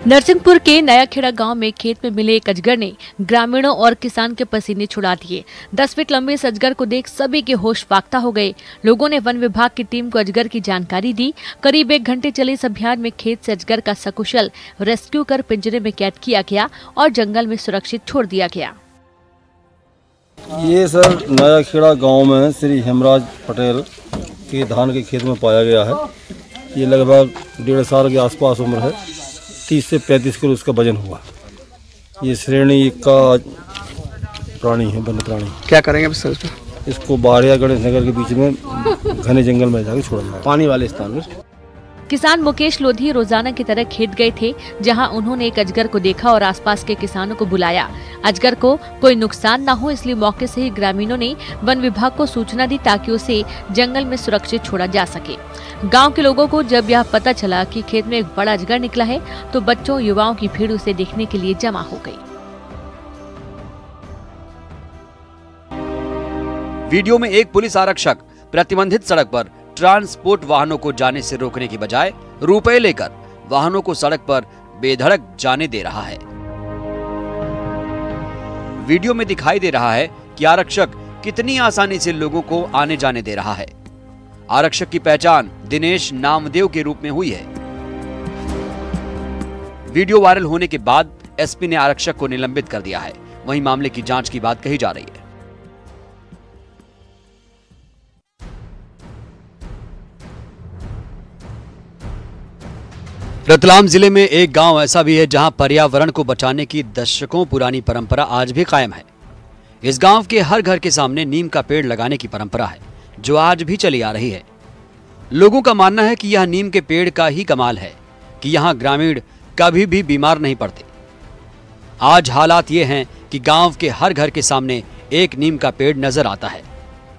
नरसिंहपुर के नया खेड़ा गांव में खेत में मिले एक अजगर ने ग्रामीणों और किसान के पसीने छुड़ा दिए। 10 फीट लंबे इस अजगर को देख सभी के होश फाख्ता हो गए। लोगों ने वन विभाग की टीम को अजगर की जानकारी दी। करीब 1 घंटे चले इस अभियान में खेत से अजगर का सकुशल रेस्क्यू कर पिंजरे में कैद किया गया और जंगल में सुरक्षित छोड़ दिया गया। ये सर नया खेड़ा गाँव में श्री हेमराज पटेल के धान के खेत में पाया गया है। ये लगभग 1.5 साल के आसपास उम्र है। 30 से 35 किलो उसका वजन हुआ। ये श्रेणी का प्राणी है, वन्य प्राणी। क्या करेंगे सर? इसको बाड़िया गणेश नगर के बीच में घने जंगल में जाकर छोड़ा जाएगा, पानी वाले स्थान में। किसान मुकेश लोधी रोजाना की तरह खेत गए थे, जहां उन्होंने एक अजगर को देखा और आसपास के किसानों को बुलाया। अजगर को कोई नुकसान न हो इसलिए मौके से ही ग्रामीणों ने वन विभाग को सूचना दी ताकि उसे जंगल में सुरक्षित छोड़ा जा सके। गांव के लोगों को जब यह पता चला कि खेत में एक बड़ा अजगर निकला है तो बच्चों युवाओं की भीड़ उसे देखने के लिए जमा हो गई। वीडियो में एक पुलिस आरक्षक प्रतिबंधित सड़क पर ट्रांसपोर्ट वाहनों को जाने से रोकने की बजाय रुपए लेकर वाहनों को सड़क पर बेधड़क जाने दे रहा है। वीडियो में दिखाई दे रहा है कि आरक्षक कितनी आसानी से लोगों को आने जाने दे रहा है। आरक्षक की पहचान दिनेश नामदेव के रूप में हुई है। वीडियो वायरल होने के बाद एसपी ने आरक्षक को निलंबित कर दिया है। वहीं मामले की जांच की बात कही जा रही है। रतलाम जिले में एक गांव ऐसा भी है जहां पर्यावरण को बचाने की दशकों पुरानी परंपरा आज भी कायम है। इस गांव के हर घर के सामने नीम का पेड़ लगाने की परंपरा है जो आज भी चली आ रही है। लोगों का मानना है कि यह नीम के पेड़ का ही कमाल है कि यहां ग्रामीण कभी भी बीमार नहीं पड़ते। आज हालात ये हैं कि गांव के हर घर के सामने एक नीम का पेड़ नजर आता है।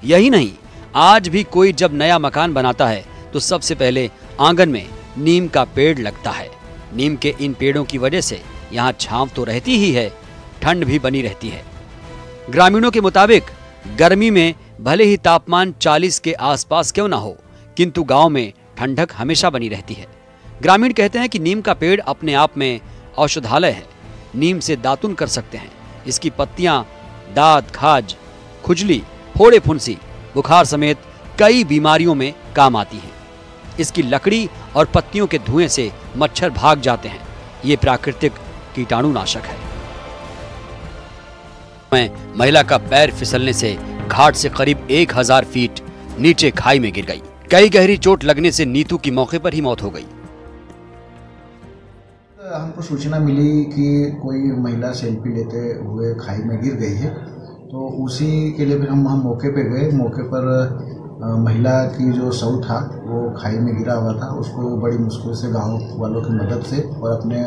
यही नहीं, आज भी कोई जब नया मकान बनाता है तो सबसे पहले आंगन में नीम का पेड़ लगता है। नीम के इन पेड़ों की वजह से यहाँ छांव तो रहती ही है, ठंड भी बनी रहती है। ग्रामीणों के मुताबिक गर्मी में भले ही तापमान 40 के आसपास क्यों ना हो, किंतु गांव में ठंडक हमेशा बनी रहती है। ग्रामीण कहते हैं कि नीम का पेड़ अपने आप में औषधालय है। नीम से दातुन कर सकते हैं। इसकी पत्तियां दांत, खाज, खुजली, फोड़े फुंसी, बुखार समेत कई बीमारियों में काम आती हैं। इसकी लकड़ी और पत्तियों के धुएं से मच्छर भाग जाते हैं। ये प्राकृतिक कीटाणुनाशक है। महिला का पैर फिसलने से घाट से करीब 1000 फीट नीचे खाई में गिर गई। कई गहरी चोट लगने से नीतू की मौके पर ही मौत हो गई। हमको सूचना मिली कि कोई महिला सेल्फी लेते हुए खाई में गिर गई है, तो उसी के लिए फिर हम मौके पे गए। मौके पर महिला की जो शव था वो खाई में गिरा हुआ था। उसको बड़ी मुश्किल से गांव वालों की मदद से और अपने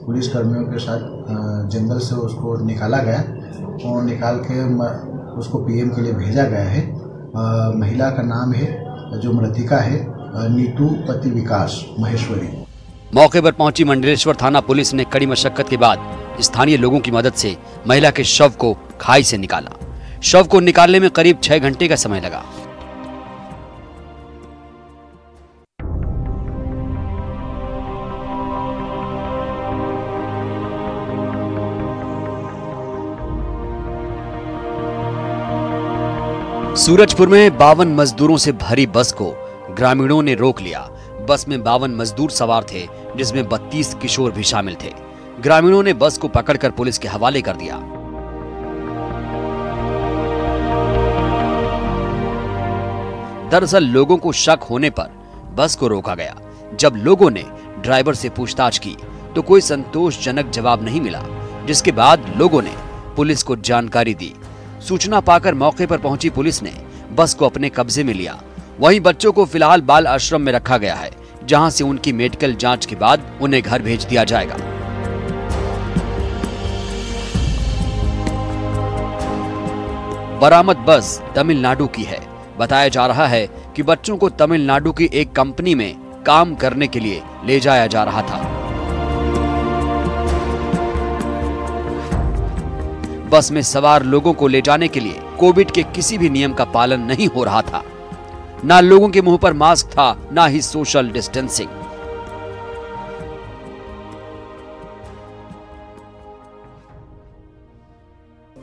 पुलिस कर्मियों के साथ जंगल से उसको निकाला गया और निकाल के उसको पीएम के लिए भेजा गया है। महिला का नाम है, जो मृतिका है, नीतू पति विकास महेश्वरी। मौके पर पहुंची मंडलेश्वर थाना पुलिस ने कड़ी मशक्कत के बाद स्थानीय लोगों की मदद से महिला के शव को खाई से निकाला। शव को निकालने में करीब 6 घंटे का समय लगा। सूरजपुर में 52 मजदूरों से भरी बस को ग्रामीणों ने रोक लिया। बस में 52 मजदूर सवार थे, जिसमें 32 किशोर भी शामिल थे। ग्रामीणों ने बस को पकड़कर पुलिस के हवाले कर दिया। दरअसल लोगों को शक होने पर बस को रोका गया। जब लोगों ने ड्राइवर से पूछताछ की तो कोई संतोषजनक जवाब नहीं मिला, जिसके बाद लोगों ने पुलिस को जानकारी दी। सूचना पाकर मौके पर पहुंची पुलिस ने बस को अपने कब्जे में लिया। वहीं बच्चों को फिलहाल बाल आश्रम में रखा गया है, जहां से उनकी मेडिकल जांच के बाद उन्हें घर भेज दिया जाएगा। बरामद बस तमिलनाडु की है। बताया जा रहा है कि बच्चों को तमिलनाडु की एक कंपनी में काम करने के लिए ले जाया जा रहा था। बस में सवार लोगों को ले जाने के लिए कोविड के किसी भी नियम का पालन नहीं हो रहा था। ना लोगों के मुंह पर मास्क था, ना ही सोशल डिस्टेंसिंग।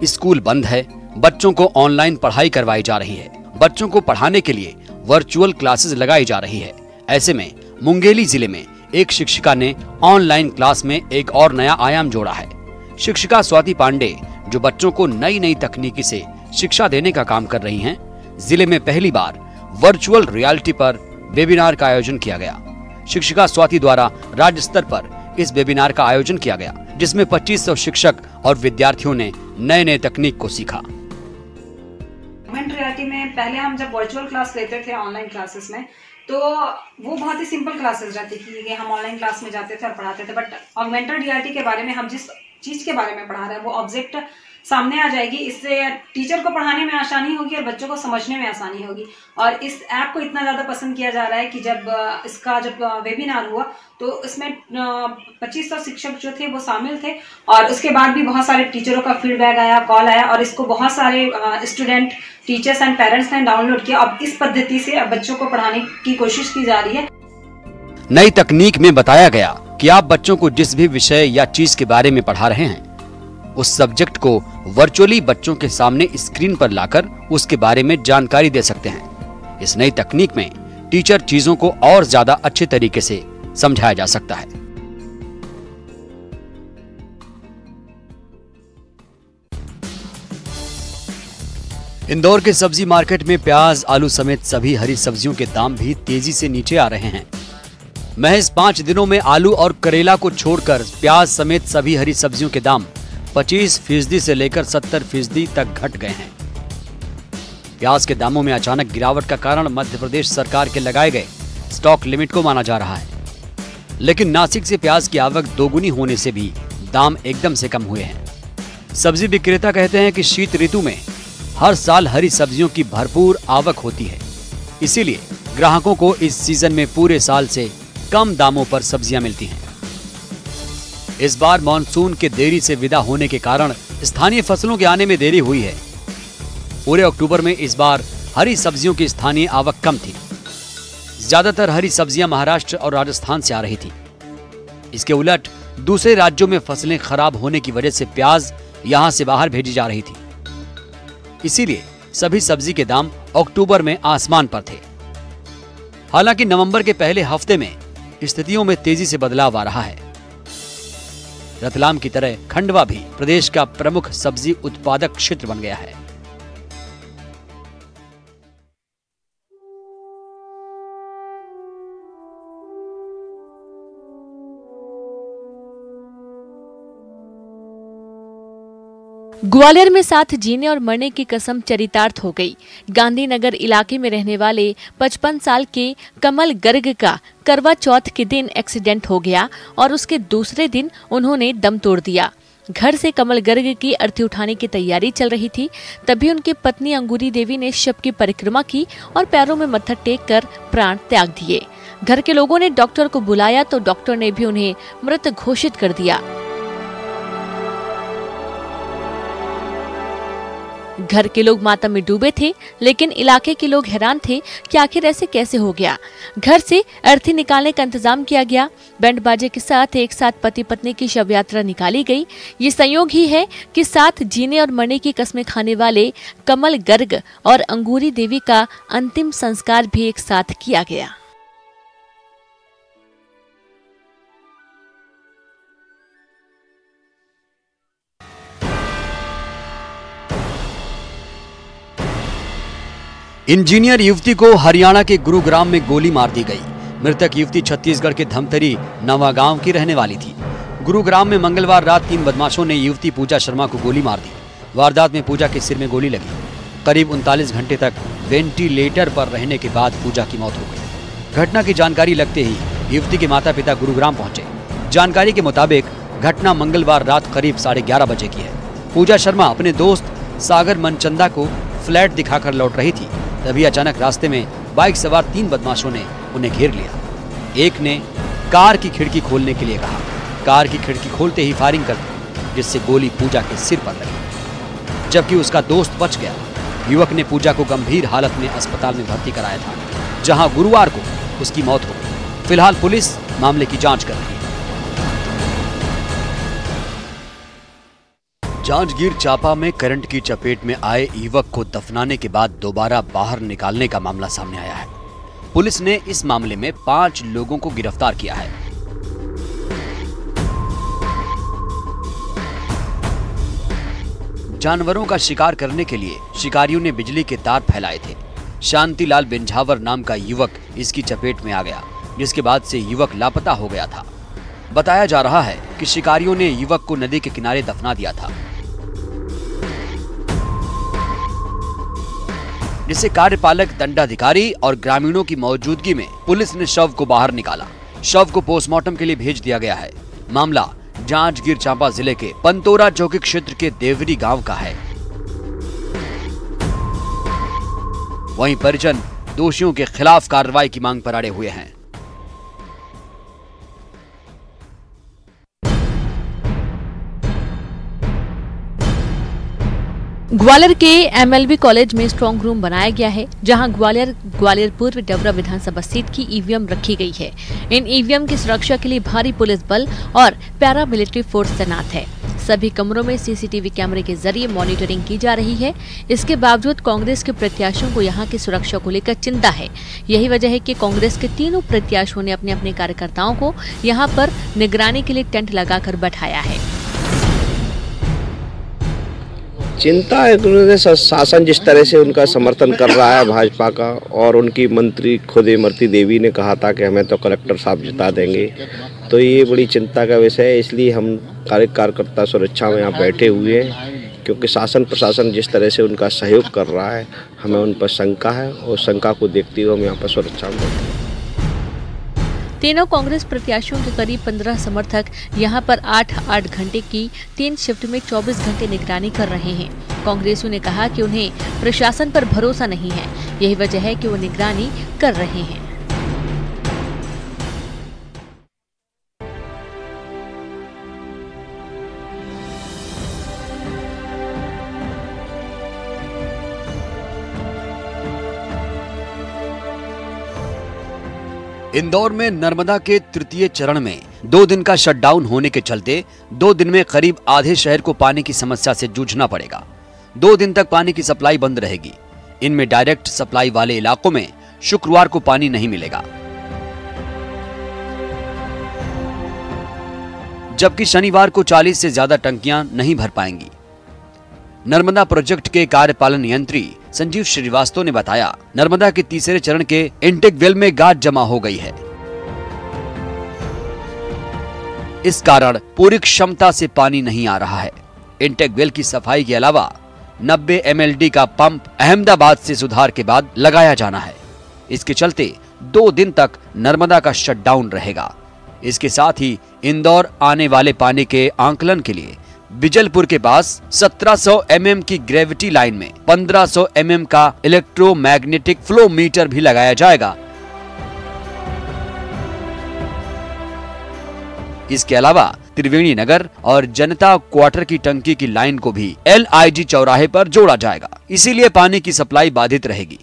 स्कूल बंद है, बच्चों को ऑनलाइन पढ़ाई करवाई जा रही है, बच्चों को पढ़ाने के लिए वर्चुअल क्लासेस लगाई जा रही है। ऐसे में मुंगेली जिले में एक शिक्षिका ने ऑनलाइन क्लास में एक और नया आयाम जोड़ा है। शिक्षिका स्वाति पांडे, जो बच्चों को नई नई तकनीकी से शिक्षा देने का काम कर रही हैं, जिले में पहली बार वर्चुअल रियलिटी पर वेबिनार का आयोजन किया गया। शिक्षिका स्वाति द्वारा राज्य स्तर पर इस वेबिनार का आयोजन किया गया, जिसमें 2500 शिक्षक और विद्यार्थियों ने नए नए तकनीक को सीखा। ऑगमेंटेड रियलिटी में पहले हम जब वर्चुअल क्लास लेते थे ऑनलाइन क्लासेस में, तो वो बहुत ही सिंपल क्लासेस रहती थी कि हम ऑनलाइन क्लास में जाते थे और पढ़ाते थे। बट ऑगमेंटेड रियलिटी के बारे में हम जिस चीज के बारे में पढ़ा रहे हैं वो ऑब्जेक्ट सामने आ जाएगी। इससे टीचर को पढ़ाने में आसानी होगी और बच्चों को समझने में आसानी होगी। और इस ऐप को इतना ज़्यादा पसंद किया जा रहा है कि जब वेबिनार हुआ तो इसमें 2500 शिक्षक जो थे वो शामिल थे, और उसके बाद भी बहुत सारे टीचरों का फीडबैक आया, कॉल आया, और इसको बहुत सारे स्टूडेंट, टीचर्स एंड पेरेंट्स ने डाउनलोड किया। अब इस पद्धति से अब बच्चों को पढ़ाने की कोशिश की जा रही है। नई तकनीक में बताया गया कि आप बच्चों को जिस भी विषय या चीज के बारे में पढ़ा रहे हैं, उस सब्जेक्ट को वर्चुअली बच्चों के सामने स्क्रीन पर लाकर उसके बारे में जानकारी दे सकते हैं। इस नई तकनीक में टीचर चीजों को और ज्यादा अच्छे तरीके से समझाया जा सकता है। इंदौर के सब्जी मार्केट में प्याज, आलू समेत सभी हरी सब्जियों के दाम भी तेजी से नीचे आ रहे हैं। महज 5 दिनों में आलू और करेला को छोड़कर प्याज समेत सभी हरी सब्जियों के दाम 25% से लेकर 70% तक घट गए हैं। प्याज के दामों में अचानक गिरावट का कारण मध्य प्रदेश सरकार के लगाए गए स्टॉक लिमिट को माना जा रहा है, लेकिन नासिक से प्याज की आवक दोगुनी होने से भी दाम एकदम से कम हुए हैं। सब्जी विक्रेता कहते हैं कि शीत ऋतु में हर साल हरी सब्जियों की भरपूर आवक होती है, इसीलिए ग्राहकों को इस सीजन में पूरे साल से कम दामों पर सब्जियां मिलती हैं। इस बार मानसून के देरी से विदा होने के कारण स्थानीय फसलों के आने में देरी हुई है। पूरे अक्टूबर में इस बार हरी सब्जियों की स्थानीय आवक कम थी। ज्यादातर हरी सब्जियां महाराष्ट्र और राजस्थान से आ रही थी। इसके उलट दूसरे राज्यों में फसलें खराब होने की वजह से प्याज यहां से बाहर भेजी जा रही थी। इसीलिए सभी सब्जी के दाम अक्टूबर में आसमान पर थे। हालांकि नवंबर के पहले हफ्ते में स्थितियों में तेजी से बदलाव आ रहा है। रतलाम की तरह खंडवा भी प्रदेश का प्रमुख सब्जी उत्पादक क्षेत्र बन गया है। ग्वालियर में साथ जीने और मरने की कसम चरितार्थ हो गई। गांधीनगर इलाके में रहने वाले 55 साल के कमल गर्ग का करवा चौथ के दिन एक्सीडेंट हो गया और उसके दूसरे दिन उन्होंने दम तोड़ दिया। घर से कमल गर्ग की अर्थी उठाने की तैयारी चल रही थी, तभी उनकी पत्नी अंगूरी देवी ने शव की परिक्रमा की और पैरों में मत्था टेक कर प्राण त्याग दिए। घर के लोगों ने डॉक्टर को बुलाया तो डॉक्टर ने भी उन्हें मृत घोषित कर दिया। घर के लोग मातम में डूबे थे, लेकिन इलाके के लोग हैरान थे कि आखिर ऐसे कैसे हो गया। घर से अर्थी निकालने का इंतजाम किया गया। बैंड बाजे के साथ एक साथ पति पत्नी की शव यात्रा निकाली गई। ये संयोग ही है कि साथ जीने और मरने की कस्में खाने वाले कमल गर्ग और अंगूरी देवी का अंतिम संस्कार भी एक साथ किया गया। इंजीनियर युवती को हरियाणा के गुरुग्राम में गोली मार दी गई। मृतक युवती छत्तीसगढ़ के धमतरी नवागांव की रहने वाली थी। गुरुग्राम में मंगलवार रात 3 बदमाशों ने युवती पूजा शर्मा को गोली मार दी। वारदात में पूजा के सिर में गोली लगी। करीब 39 घंटे तक वेंटिलेटर पर रहने के बाद पूजा की मौत हो गई। घटना की जानकारी लगते ही युवती के माता पिता गुरुग्राम पहुंचे। जानकारी के मुताबिक घटना मंगलवार रात करीब 11:30 बजे की है। पूजा शर्मा अपने दोस्त सागर मनचंदा को फ्लैट दिखाकर लौट रही थी, तभी अचानक रास्ते में बाइक सवार 3 बदमाशों ने उन्हें घेर लिया। एक ने कार की खिड़की खोलने के लिए कहा। कार की खिड़की खोलते ही फायरिंग कर दी, जिससे गोली पूजा के सिर पर लगी, जबकि उसका दोस्त बच गया। युवक ने पूजा को गंभीर हालत में अस्पताल में भर्ती कराया था, जहां गुरुवार को उसकी मौत हो गई। फिलहाल पुलिस मामले की जांच कर रही है। जांजगीर चांपा में करंट की चपेट में आए युवक को दफनाने के बाद दोबारा बाहर निकालने का मामला सामने आया है। पुलिस ने इस मामले में 5 लोगों को गिरफ्तार किया है। जानवरों का शिकार करने के लिए शिकारियों ने बिजली के तार फैलाए थे। शांतिलाल बिंझावर नाम का युवक इसकी चपेट में आ गया, जिसके बाद से युवक लापता हो गया था। बताया जा रहा है कि शिकारियों ने युवक को नदी के किनारे दफना दिया था, जिसे कार्यपालक दंडाधिकारी और ग्रामीणों की मौजूदगी में पुलिस ने शव को बाहर निकाला। शव को पोस्टमार्टम के लिए भेज दिया गया है। मामला जांजगीर चांपा जिले के पंतोरा चौकी क्षेत्र के देवरी गांव का है। वहीं परिजन दोषियों के खिलाफ कार्रवाई की मांग पर अड़े हुए हैं। ग्वालियर के एमएलबी कॉलेज में स्ट्रांग रूम बनाया गया है, जहां ग्वालियर पूर्व डबरा विधानसभा सीट की ईवीएम रखी गई है। इन ईवीएम की सुरक्षा के लिए भारी पुलिस बल और पैरामिलिट्री फोर्स तैनात है। सभी कमरों में सीसीटीवी कैमरे के जरिए मॉनिटरिंग की जा रही है। इसके बावजूद कांग्रेस के प्रत्याशियों को यहां की सुरक्षा को लेकर चिंता है। यही वजह है कि कांग्रेस के तीनों प्रत्याशियों ने अपने अपने कार्यकर्ताओं को यहां पर निगरानी के लिए टेंट लगाकर बैठाया है। चिंता है, शासन जिस तरह से उनका समर्थन कर रहा है भाजपा का, और उनकी मंत्री खुद इमरती देवी ने कहा था कि हमें तो कलेक्टर साहब जिता देंगे, तो ये बड़ी चिंता का विषय है। इसलिए हम कार्यकर्ता सुरक्षा में यहाँ बैठे हुए हैं, क्योंकि शासन प्रशासन जिस तरह से उनका सहयोग कर रहा है, हमें उन पर शंका है, और शंका को देखते हुए हम यहाँ पर सुरक्षा में बैठे हैं। तीनों कांग्रेस प्रत्याशियों के करीब 15 समर्थक यहां पर 8-8 घंटे की 3 शिफ्ट में 24 घंटे निगरानी कर रहे हैं। कांग्रेसियों ने कहा कि उन्हें प्रशासन पर भरोसा नहीं है, यही वजह है कि वो निगरानी कर रहे हैं। इंदौर में नर्मदा के तृतीय चरण में 2 दिन का शटडाउन होने के चलते 2 दिन में करीब आधे शहर को पानी की समस्या से जूझना पड़ेगा। 2 दिन तक पानी की सप्लाई बंद रहेगी। इनमें डायरेक्ट सप्लाई वाले इलाकों में शुक्रवार को पानी नहीं मिलेगा, जबकि शनिवार को 40 से ज्यादा टंकियां नहीं भर पाएंगी। नर्मदा प्रोजेक्ट के कार्यपालन यंत्री संजीव श्रीवास्तव ने बताया, नर्मदा के तीसरे चरण के इंटेक वेल में गाद जमा हो गई है। इस कारण पूरी क्षमता से पानी नहीं आ रहा है। इंटेक वेल की सफाई के अलावा 90 MLD का पंप अहमदाबाद से सुधार के बाद लगाया जाना है। इसके चलते 2 दिन तक नर्मदा का शटडाउन रहेगा। इसके साथ ही इंदौर आने वाले पानी के आंकलन के लिए बिजलपुर के पास 1700 mm की ग्रेविटी लाइन में 1500 mm का इलेक्ट्रोमैग्नेटिक फ्लो मीटर भी लगाया जाएगा। इसके अलावा त्रिवेणी नगर और जनता क्वार्टर की टंकी की लाइन को भी LIG चौराहे पर जोड़ा जाएगा। इसीलिए पानी की सप्लाई बाधित रहेगी।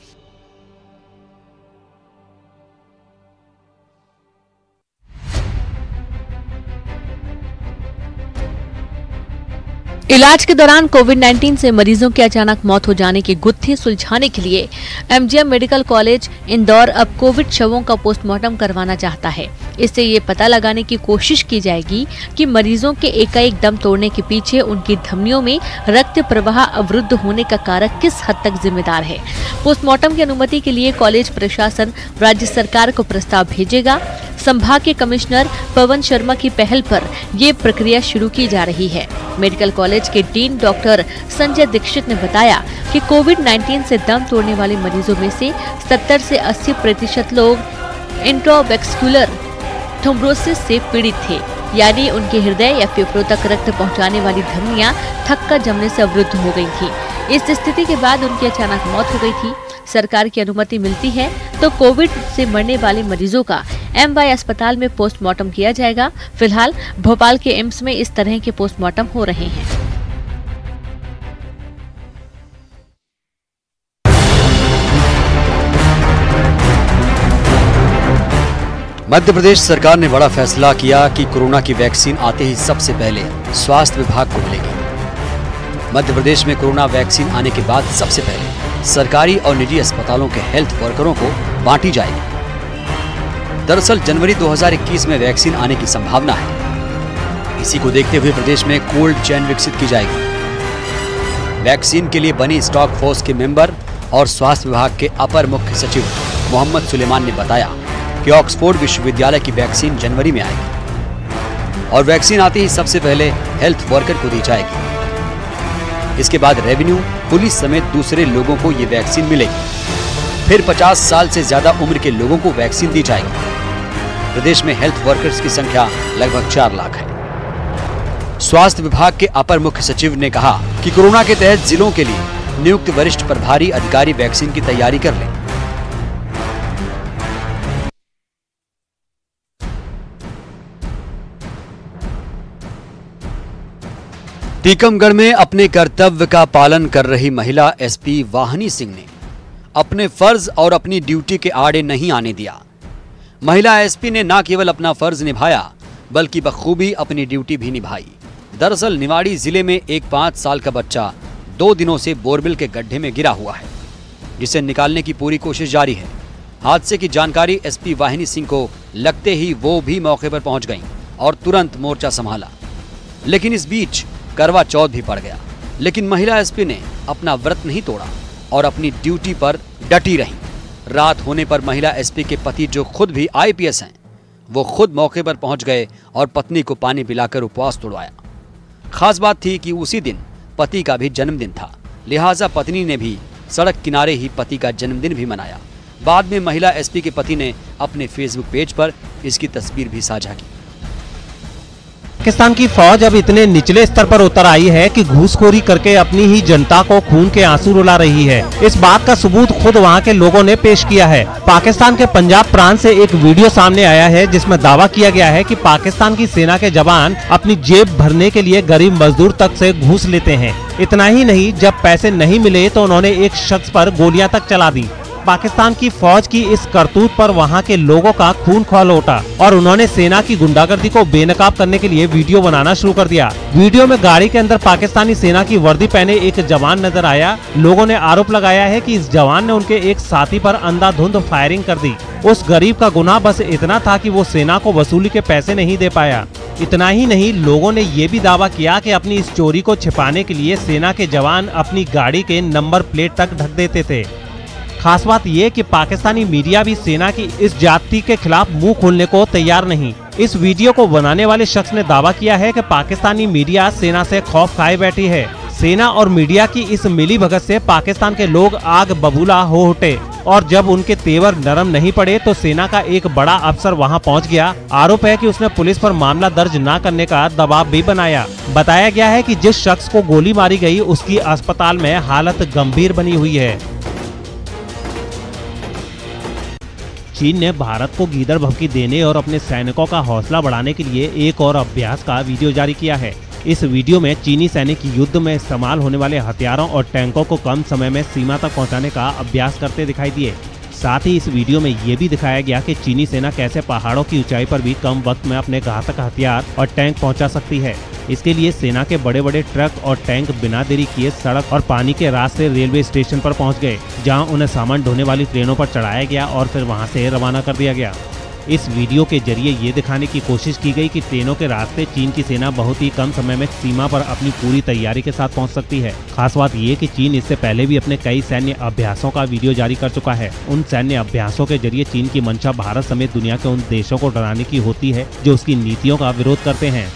इलाज के दौरान कोविड-19 से मरीजों की अचानक मौत हो जाने के गुत्थे सुलझाने के लिए MGM मेडिकल कॉलेज इंदौर अब कोविड शवों का पोस्टमार्टम करवाना चाहता है। इससे ये पता लगाने की कोशिश की जाएगी कि मरीजों के एकाएक दम तोड़ने के पीछे उनकी धमनियों में रक्त प्रवाह अवरुद्ध होने का कारक किस हद तक जिम्मेदार है। पोस्टमार्टम की अनुमति के लिए कॉलेज प्रशासन राज्य सरकार को प्रस्ताव भेजेगा। संभाग के कमिश्नर पवन शर्मा की पहल पर ये प्रक्रिया शुरू की जा रही है। मेडिकल कॉलेज के डीन डॉक्टर संजय दीक्षित ने बताया कि कोविड-19 से दम तोड़ने वाले मरीजों में से 70 से 80% लोग इंट्रावेस्कुलर थ्रोम्बोसिस से पीड़ित थे, यानी उनके हृदय या फेफड़ों तक रक्त पहुंचाने वाली धमनियां थक्का जमने से अवरुद्ध हो गई थी। इस स्थिति के बाद उनकी अचानक मौत हो गई थी। सरकार की अनुमति मिलती है तो कोविड से मरने वाले मरीजों का MY अस्पताल में पोस्टमार्टम किया जाएगा। फिलहाल भोपाल के एम्स में इस तरह के पोस्टमार्टम हो रहे हैं। मध्य प्रदेश सरकार ने बड़ा फैसला किया कि कोरोना की वैक्सीन आते ही सबसे पहले स्वास्थ्य विभाग को मिलेगी। मध्य प्रदेश में कोरोना वैक्सीन आने के बाद सबसे पहले सरकारी और निजी अस्पतालों के हेल्थ वर्करों को बांटी जाएगी। दरअसल जनवरी 2021 में वैक्सीन आने की संभावना है। इसी को देखते हुए प्रदेश में कोल्ड चेन विकसित की जाएगी। वैक्सीन के लिए बनी स्टॉक फोर्स के मेंबर और स्वास्थ्य विभाग के अपर मुख्य सचिव मोहम्मद सुलेमान ने बताया कि ऑक्सफोर्ड विश्वविद्यालय की वैक्सीन जनवरी में आएगी और वैक्सीन आते ही सबसे पहले हेल्थ वर्कर को दी जाएगी। इसके बाद रेवेन्यू, पुलिस समेत दूसरे लोगों को ये वैक्सीन मिलेगी। फिर 50 साल से ज्यादा उम्र के लोगों को वैक्सीन दी जाएगी। प्रदेश में हेल्थ वर्कर्स की संख्या लगभग 4 लाख है। स्वास्थ्य विभाग के अपर मुख्य सचिव ने कहा कि कोरोना के तहत जिलों के लिए नियुक्त वरिष्ठ प्रभारी अधिकारी वैक्सीन की तैयारी कर लें। टीकमगढ़ में अपने कर्तव्य का पालन कर रही महिला एसपी वाहिनी सिंह ने अपने फर्ज और अपनी ड्यूटी के आड़े नहीं आने दिया। महिला एसपी ने न केवल अपना फर्ज निभाया बल्कि बखूबी अपनी ड्यूटी भी निभाई। दरअसल निवाड़ी जिले में एक 5 साल का बच्चा 2 दिनों से बोरबिल के गड्ढे में गिरा हुआ है, जिसे निकालने की पूरी कोशिश जारी है। हादसे की जानकारी एसपी वाहिनी सिंह को लगते ही वो भी मौके पर पहुंच गईं और तुरंत मोर्चा संभाला। लेकिन इस बीच करवा चौथ भी पड़ गया, लेकिन महिला एसपी ने अपना व्रत नहीं तोड़ा और अपनी ड्यूटी पर डटी रही। रात होने पर महिला एसपी के पति, जो खुद भी आईपीएस हैं, वो खुद मौके पर पहुंच गए और पत्नी को पानी पिलाकर उपवास तोड़वाया। खास बात थी कि उसी दिन पति का भी जन्मदिन था, लिहाजा पत्नी ने भी सड़क किनारे ही पति का जन्मदिन भी मनाया। बाद में महिला एसपी के पति ने अपने फेसबुक पेज पर इसकी तस्वीर भी साझा की। पाकिस्तान की फौज अब इतने निचले स्तर पर उतर आई है कि घूसखोरी करके अपनी ही जनता को खून के आंसू रुला रही है। इस बात का सबूत खुद वहां के लोगों ने पेश किया है। पाकिस्तान के पंजाब प्रांत से एक वीडियो सामने आया है जिसमें दावा किया गया है कि पाकिस्तान की सेना के जवान अपनी जेब भरने के लिए गरीब मजदूर तक से घूस लेते हैं। इतना ही नहीं, जब पैसे नहीं मिले तो उन्होंने एक शख्स पर गोलियां तक चला दी। पाकिस्तान की फौज की इस करतूत पर वहां के लोगों का खून खौल उठा और उन्होंने सेना की गुंडागर्दी को बेनकाब करने के लिए वीडियो बनाना शुरू कर दिया। वीडियो में गाड़ी के अंदर पाकिस्तानी सेना की वर्दी पहने एक जवान नजर आया। लोगों ने आरोप लगाया है कि इस जवान ने उनके एक साथी पर अंधाधुंध फायरिंग कर दी। उस गरीब का गुनाह बस इतना था कि वो सेना को वसूली के पैसे नहीं दे पाया। इतना ही नहीं, लोगों ने ये भी दावा किया कि अपनी इस चोरी को छिपाने के लिए सेना के जवान अपनी गाड़ी के नंबर प्लेट तक ढक देते थे। खास बात ये कि पाकिस्तानी मीडिया भी सेना की इस जाति के खिलाफ मुंह खोलने को तैयार नहीं। इस वीडियो को बनाने वाले शख्स ने दावा किया है कि पाकिस्तानी मीडिया सेना से खौफ खाए बैठी है। सेना और मीडिया की इस मिलीभगत से पाकिस्तान के लोग आग बबूला हो उठे और जब उनके तेवर नरम नहीं पड़े तो सेना का एक बड़ा अफसर वहां पहुंच गया। आरोप है कि उसने पुलिस पर मामला दर्ज न करने का दबाव भी बनाया। बताया गया है कि जिस शख्स को गोली मारी गई उसकी अस्पताल में हालत गंभीर बनी हुई है। चीन ने भारत को गीदड़ भभकी देने और अपने सैनिकों का हौसला बढ़ाने के लिए एक और अभ्यास का वीडियो जारी किया है। इस वीडियो में चीनी सैनिक युद्ध में इस्तेमाल होने वाले हथियारों और टैंकों को कम समय में सीमा तक पहुंचाने का अभ्यास करते दिखाई दिए। साथ ही इस वीडियो में ये भी दिखाया गया कि चीनी सेना कैसे पहाड़ों की ऊंचाई पर भी कम वक्त में अपने घातक हथियार और टैंक पहुंचा सकती है। इसके लिए सेना के बड़े बड़े ट्रक और टैंक बिना देरी किए सड़क और पानी के रास्ते रेलवे स्टेशन पर पहुंच गए, जहां उन्हें सामान ढोने वाली ट्रेनों पर चढ़ाया गया और फिर वहां से रवाना कर दिया गया। इस वीडियो के जरिए ये दिखाने की कोशिश की गई कि ट्रेनों के रास्ते चीन की सेना बहुत ही कम समय में सीमा पर अपनी पूरी तैयारी के साथ पहुंच सकती है। खास बात ये कि चीन इससे पहले भी अपने कई सैन्य अभ्यासों का वीडियो जारी कर चुका है। उन सैन्य अभ्यासों के जरिए चीन की मंशा भारत समेत दुनिया के उन देशों को डराने की होती है जो उसकी नीतियों का विरोध करते हैं।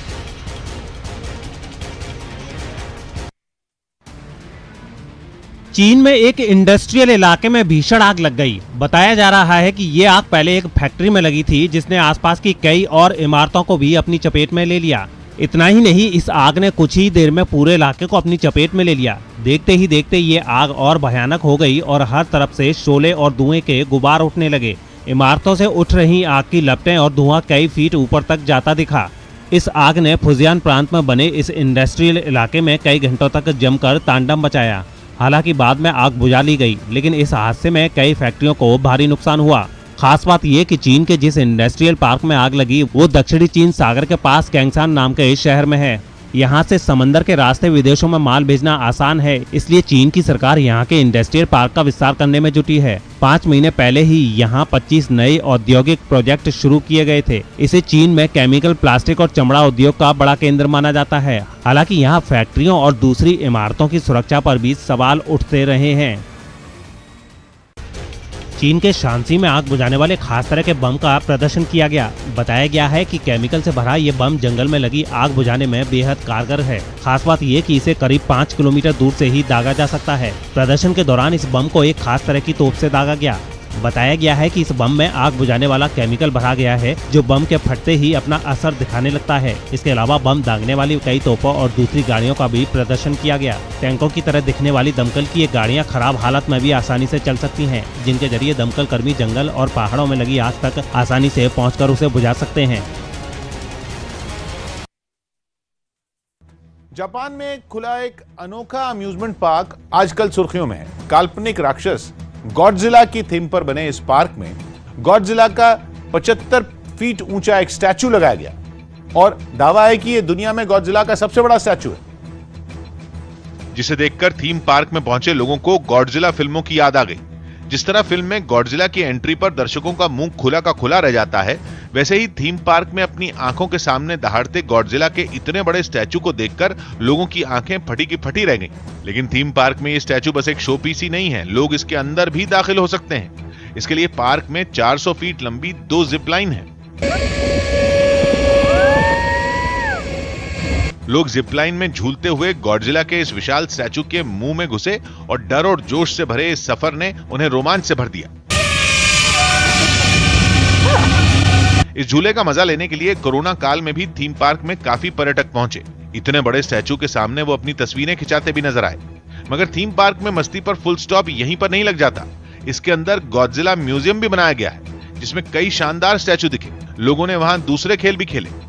चीन में एक इंडस्ट्रियल इलाके में भीषण आग लग गई। बताया जा रहा है कि ये आग पहले एक फैक्ट्री में लगी थी जिसने आसपास की कई और इमारतों को भी अपनी चपेट में ले लिया। इतना ही नहीं, इस आग ने कुछ ही देर में पूरे इलाके को अपनी चपेट में ले लिया। देखते ही देखते ये आग और भयानक हो गई और हर तरफ से शोले और धुएं के गुबार उठने लगे। इमारतों से उठ रही आग की लपटें और धुआं कई फीट ऊपर तक जाता दिखा। इस आग ने फुजियान प्रांत में बने इस इंडस्ट्रियल इलाके में कई घंटों तक जमकर तांडव मचाया। हालांकि बाद में आग बुझा ली गई, लेकिन इस हादसे में कई फैक्ट्रियों को भारी नुकसान हुआ। खास बात यह कि चीन के जिस इंडस्ट्रियल पार्क में आग लगी वो दक्षिणी चीन सागर के पास कैंगसान नाम के शहर में है। यहाँ से समंदर के रास्ते विदेशों में माल भेजना आसान है, इसलिए चीन की सरकार यहाँ के इंडस्ट्रियल पार्क का विस्तार करने में जुटी है। 5 महीने पहले ही यहाँ 25 नए औद्योगिक प्रोजेक्ट शुरू किए गए थे। इसे चीन में केमिकल, प्लास्टिक और चमड़ा उद्योग का बड़ा केंद्र माना जाता है। हालांकि यहाँ फैक्ट्रियों और दूसरी इमारतों की सुरक्षा पर भी सवाल उठते रहे हैं। चीन के शांसी में आग बुझाने वाले खास तरह के बम का प्रदर्शन किया गया। बताया गया है कि केमिकल से भरा ये बम जंगल में लगी आग बुझाने में बेहद कारगर है। खास बात ये कि इसे करीब 5 किलोमीटर दूर से ही दागा जा सकता है। प्रदर्शन के दौरान इस बम को एक खास तरह की तोप से दागा गया। बताया गया है कि इस बम में आग बुझाने वाला केमिकल भरा गया है, जो बम के फटते ही अपना असर दिखाने लगता है। इसके अलावा बम दागने वाली कई तोपों और दूसरी गाड़ियों का भी प्रदर्शन किया गया। टैंकों की तरह दिखने वाली दमकल की ये गाड़ियां खराब हालत में भी आसानी से चल सकती हैं, जिनके जरिए दमकल कर्मी जंगल और पहाड़ों में लगी आग तक आसानी से पहुँचकर उसे बुझा सकते हैं। जापान में खुला एक अनोखा अम्यूजमेंट पार्क आजकल सुर्खियों में है। काल्पनिक राक्षस गॉडजिला की थीम पर बने इस पार्क में गॉडजिला का 75 फीट ऊंचा एक स्टैचू लगाया गया और दावा है कि यह दुनिया में गॉडजिला का सबसे बड़ा स्टैचू है, जिसे देखकर थीम पार्क में पहुंचे लोगों को गॉडजिला फिल्मों की याद आ गई। जिस तरह फिल्म में गॉडजिला की एंट्री पर दर्शकों का मुंह खुला का खुला रह जाता है, वैसे ही थीम पार्क में अपनी आंखों के सामने दहाड़ते गॉडजिला के इतने बड़े स्टैचू को देखकर लोगों की आंखें फटी की फटी रह गईं। लेकिन थीम पार्क में ये स्टैचू बस एक शो पीस ही नहीं है, लोग इसके अंदर भी दाखिल हो सकते हैं। इसके लिए पार्क में 400 फीट लंबी 2 जिप लाइन है। लोग जिप लाइन में झूलते हुए गॉडजिला के इस विशाल स्टैचू के मुंह में घुसे और डर और जोश से भरे इस सफर ने उन्हें रोमांच से भर दिया। इस झूले का मजा लेने के लिए कोरोना काल में भी थीम पार्क में काफी पर्यटक पहुंचे। इतने बड़े स्टैचू के सामने वो अपनी तस्वीरें खिंचाते भी नजर आए। मगर थीम पार्क में मस्ती पर फुल स्टॉप यहीं पर नहीं लग जाता। इसके अंदर गॉडजिला म्यूजियम भी बनाया गया है, जिसमें कई शानदार स्टैचू दिखे। लोगों ने वहां दूसरे खेल भी खेले।